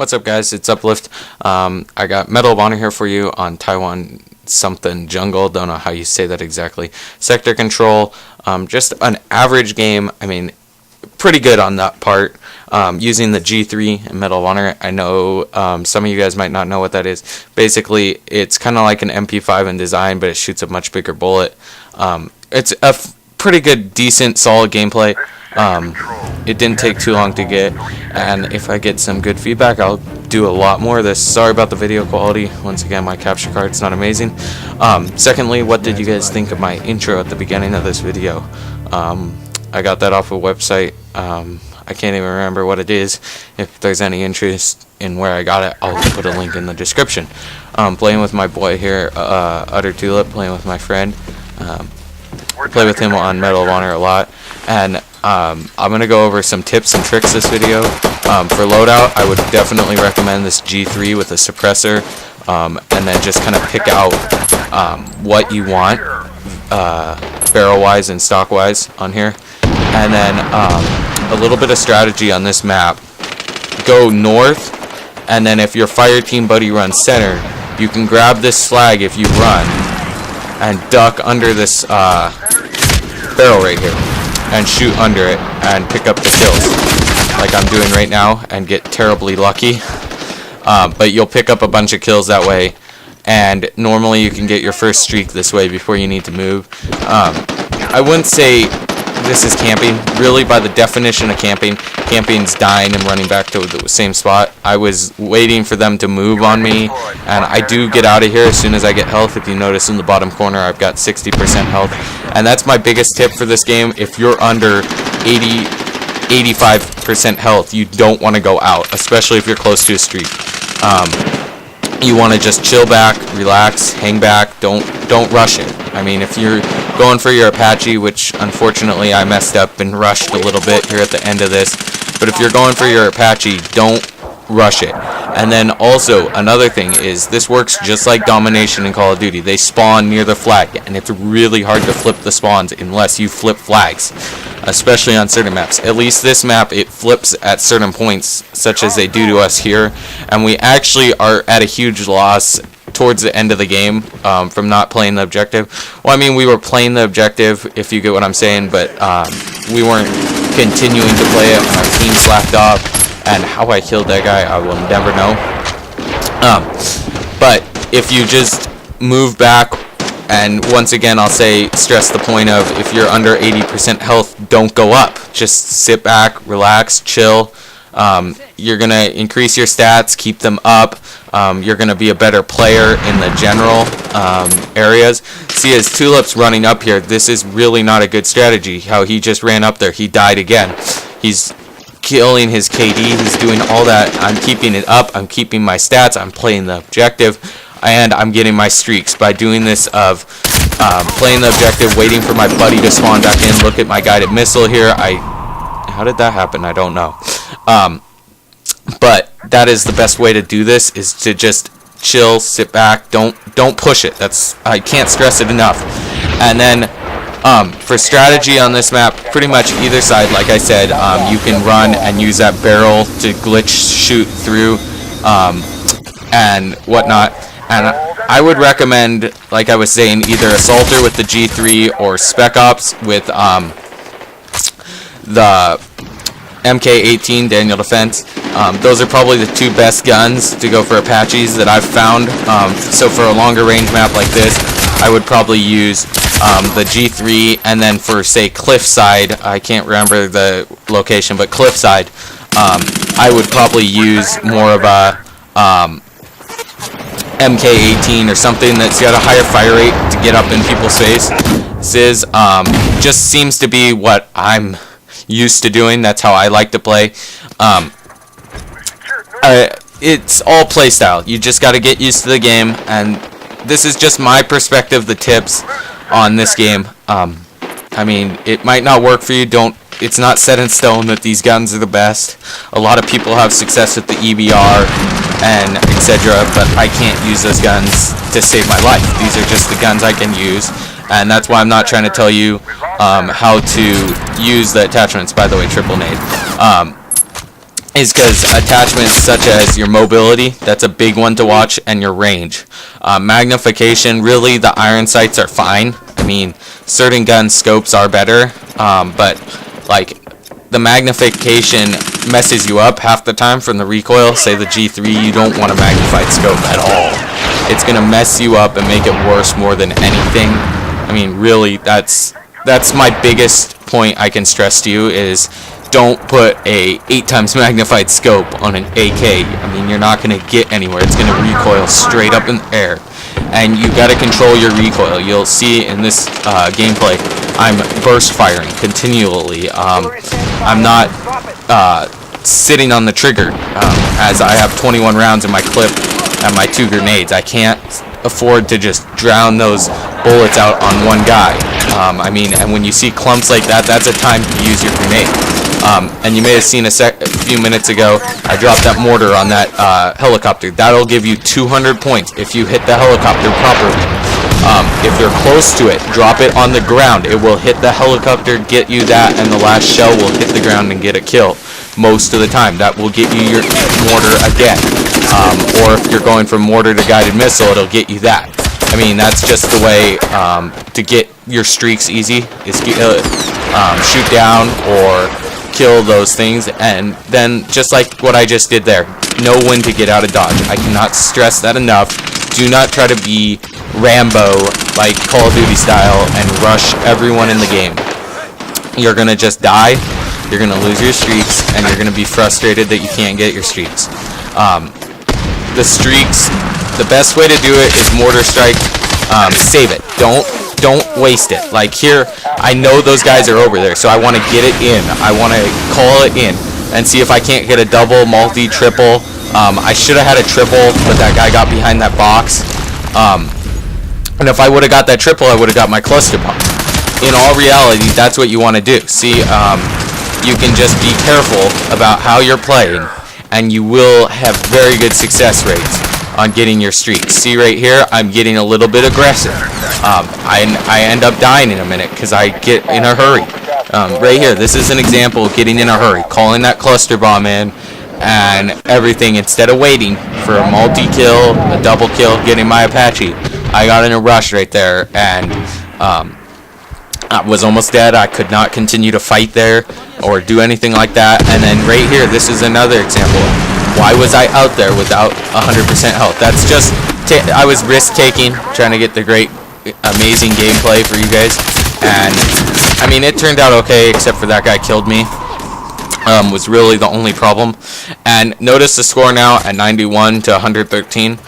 What's up, guys? It's Uplift. I got Medal of Honor here for you on Taiwan something jungle. Don't know how you say that exactly. Sector control. Just an average game. I mean, pretty good on that part. Using the G3 and Medal of Honor. I know some of you guys might not know what that is. Basically, it's kind of like an MP5 in design, but it shoots a much bigger bullet. It's a pretty good, decent, solid gameplay. It didn't take too long to get, and if I get some good feedback, I'll do a lot more of this. Sorry about the video quality. Once again, my capture card's not amazing. Secondly, what did you guys think of my intro at the beginning of this video? I got that off a website. I can't even remember what it is. If there's any interest in where I got it, I'll put a link in the description. Playing with my boy here, Utter Tulip, playing with my friend. Play with him on Medal of Honor a lot, and I'm going to go over some tips and tricks this video. For loadout, I would definitely recommend this G3 with a suppressor, and then just kind of pick out what you want barrel-wise and stock-wise on here. And then a little bit of strategy on this map. Go north, and then if your fire team buddy runs center, you can grab this flag if you run and duck under this barrel right here and shoot under it and pick up the kills like I'm doing right now and get terribly lucky. But you'll pick up a bunch of kills that way, and normally you can get your first streak this way before you need to move. I wouldn't say this is camping. Really, by the definition of camping, camping's dying and running back to the same spot. I was waiting for them to move on me, and I do get out of here as soon as I get health. If you notice in the bottom corner, I've got 60% health, and that's my biggest tip for this game. If you're under 85% health, you don't want to go out, especially if you're close to a streak. You want to just chill back, relax, hang back, don't rush it. I mean, if you're going for your Apache, which unfortunately I messed up and rushed a little bit here at the end of this, but if you're going for your Apache, don't rush it. And then also, another thing is, this works just like domination in Call of Duty. They spawn near the flag, and it's really hard to flip the spawns unless you flip flags, especially on certain maps. At least this map, it flips at certain points, such as they do to us here, and we actually are at a huge loss towards the end of the game from not playing the objective. Well, I mean, we were playing the objective, if you get what I'm saying, but we weren't continuing to play it, and our team slacked off. And how I killed that guy, I will never know. But if you just move back, and once again, I'll stress the point of, if you're under 80% health, don't go up. Just sit back, relax, chill. You're going to increase your stats, keep them up. You're going to be a better player in the general areas. See, as Tulip's running up here, this is really not a good strategy. How he just ran up there, he died again. He's killing his KD, he's doing all that. I'm keeping it up, I'm keeping my stats, I'm playing the objective, and I'm getting my streaks by doing this of playing the objective, waiting for my buddy to spawn back in. Look at my guided missile here. How did that happen? I don't know. But that is the best way to do this, is to just chill, sit back, don't push it. I can't stress it enough. And then for strategy on this map, pretty much either side, like I said, you can run and use that barrel to glitch shoot through and whatnot. And I would recommend, like I was saying, either Assaulter with the G3 or Spec Ops with the MK18 Daniel Defense. Those are probably the two best guns to go for Apaches that I've found. So for a longer range map like this, I would probably use the G3, and then for, say, Cliffside, I can't remember the location, but Cliffside, I would probably use more of a MK18 or something that's got a higher fire rate to get up in people's faces. Just seems to be what I'm used to doing. That's how I like to play. It's all playstyle. You just got to get used to the game, and this is just my perspective, the tips on this game. I mean, it might not work for you. It's not set in stone that these guns are the best. A lot of people have success with the EBR and etc., but I can't use those guns to save my life. These are just the guns I can use, and that's why I'm not trying to tell you how to use the attachments. By the way, triple nade. is because attachments such as your mobility, that's a big one to watch, and your range. Magnification, really the iron sights are fine. I mean, certain gun scopes are better, but like the magnification messes you up half the time from the recoil. Say the G3, you don't want a magnified scope at all. It's gonna mess you up and make it worse more than anything. I mean, really, that's my biggest point I can stress to you is don't put a 8 times magnified scope on an AK. I mean, you're not going to get anywhere. It's going to recoil straight up in the air. And you got to control your recoil. You'll see in this gameplay, I'm burst firing continually. I'm not sitting on the trigger as I have 21 rounds in my clip and my 2 grenades. I can't afford to just drown those bullets out on one guy. I mean, and when you see clumps like that, that's a time to use your grenade. And you may have seen a few minutes ago, I dropped that mortar on that helicopter. That'll give you 200 points if you hit the helicopter properly. If you're close to it, drop it on the ground. It will hit the helicopter, get you that, and the last shell will hit the ground and get a kill. Most of the time, that will get you your mortar again. Or if you're going from mortar to guided missile, it'll get you that. I mean, that's just the way to get your streaks easy, is shoot down or kill those things, and then just like what I just did there, know when to get out of dodge. I cannot stress that enough. Do not try to be Rambo like Call of Duty style and rush everyone in the game. You're gonna just die, you're gonna lose your streaks, and you're gonna be frustrated that you can't get your streaks. The streaks, the best way to do it is mortar strike. Save it. Don't waste it. Like here, I know those guys are over there, so I want to get it in. I want to call it in and see if I can't get a double, multi, triple. I should have had a triple, but that guy got behind that box. And if I would have got that triple, I would have got my cluster bomb. In all reality, that's what you want to do. See, you can just be careful about how you're playing, and you will have very good success rates on getting your streaks. See right here, I'm getting a little bit aggressive. I end up dying in a minute because I get in a hurry. Right here, this is an example of getting in a hurry, calling that cluster bomb in and everything instead of waiting for a multi-kill, a double kill, getting my Apache. I got in a rush right there, and I was almost dead. I could not continue to fight there or do anything like that. And then right here, this is another example. Why was I out there without 100% health? That's just, I was risk-taking, trying to get the great, amazing gameplay for you guys. And, I mean, it turned out okay, except for that guy killed me. Was really the only problem. And notice the score now at 91 to 113.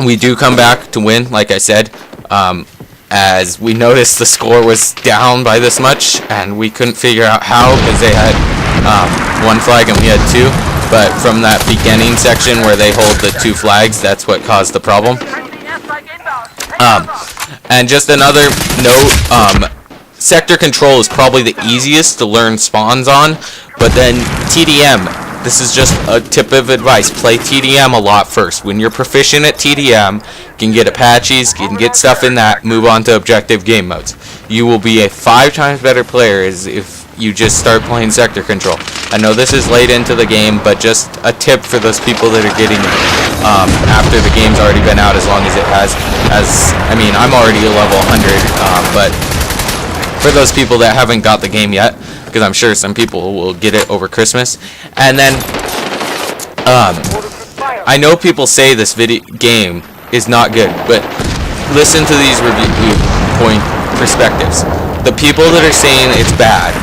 We do come back to win, like I said. As we noticed the score was down by this much, and we couldn't figure out how, because they had one flag and we had 2. But from that beginning section where they hold the 2 flags, that's what caused the problem. And just another note, sector control is probably the easiest to learn spawns on, but then TDM, this is just a tip of advice, play TDM a lot first. When you're proficient at TDM, you can get Apaches, you can get stuff in that, move on to objective game modes. You will be a 5 times better player if you just start playing sector control. I know this is late into the game, but just a tip for those people that are getting it after the game's already been out as long as it has. I mean, I'm already a level 100, but for those people that haven't got the game yet, because I'm sure some people will get it over Christmas. And then, I know people say this game is not good, but listen to these review point perspectives. The people that are saying it's bad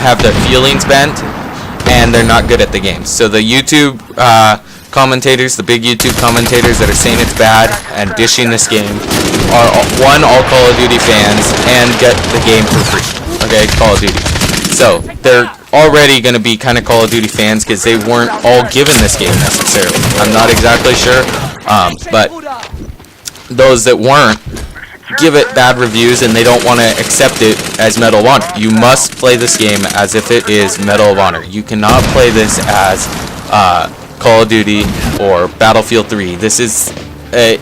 have their feelings bent, and they're not good at the game. So the YouTube commentators, the big YouTube commentators that are saying it's bad and dishing this game are all Call of Duty fans and get the game for free. Okay, Call of Duty. So they're already going to be kind of Call of Duty fans because they weren't all given this game necessarily. I'm not exactly sure, but those that weren't give it bad reviews and they don't want to accept it as Medal of Honor. You must play this game as if it is Medal of Honor. You cannot play this as Call of Duty or Battlefield 3. This is a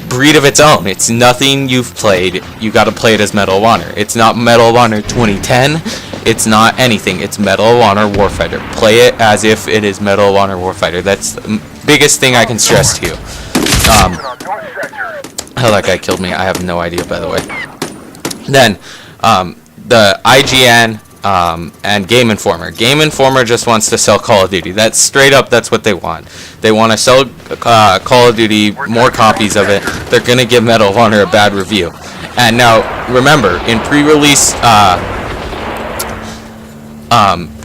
breed of its own. It's nothing you've played. You got to play it as Medal of Honor. It's not Medal of Honor 2010. It's not anything. It's Medal of Honor Warfighter. Play it as if it is Medal of Honor Warfighter. That's the biggest thing I can stress to you. How that guy killed me, I have no idea, by the way. Then, the IGN and Game Informer. Game Informer just wants to sell Call of Duty. That's straight up, that's what they want. They want to sell Call of Duty, more copies of it. They're going to give Medal of Honor a bad review. And now, remember, in pre-release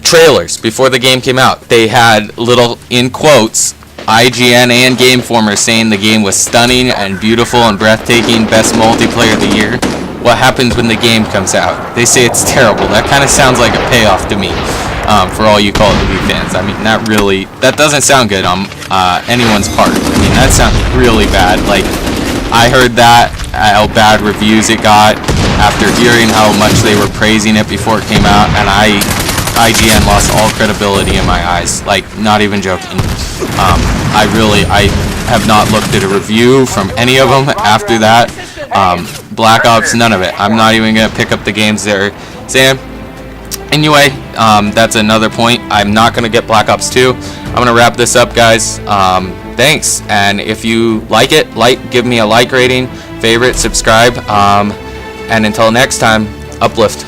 trailers, before the game came out, they had little, in quotes, IGN and Game Informer saying the game was stunning and beautiful and breathtaking, best multiplayer of the year. What happens when the game comes out? They say it's terrible. That kind of sounds like a payoff to me, for all you Call of Duty fans. I mean, that doesn't sound good on anyone's part. I mean, that sounds really bad. Like, I heard that, how bad reviews it got after hearing how much they were praising it before it came out, and IGN lost all credibility in my eyes. Like, not even joking. I have not looked at a review from any of them after that. Black Ops, none of it. I'm not even going to pick up the games they're saying. Anyway, that's another point. I'm not going to get Black Ops 2. I'm going to wrap this up, guys. Thanks. And if you like it, give me a like rating, favorite, subscribe. And until next time, uplift.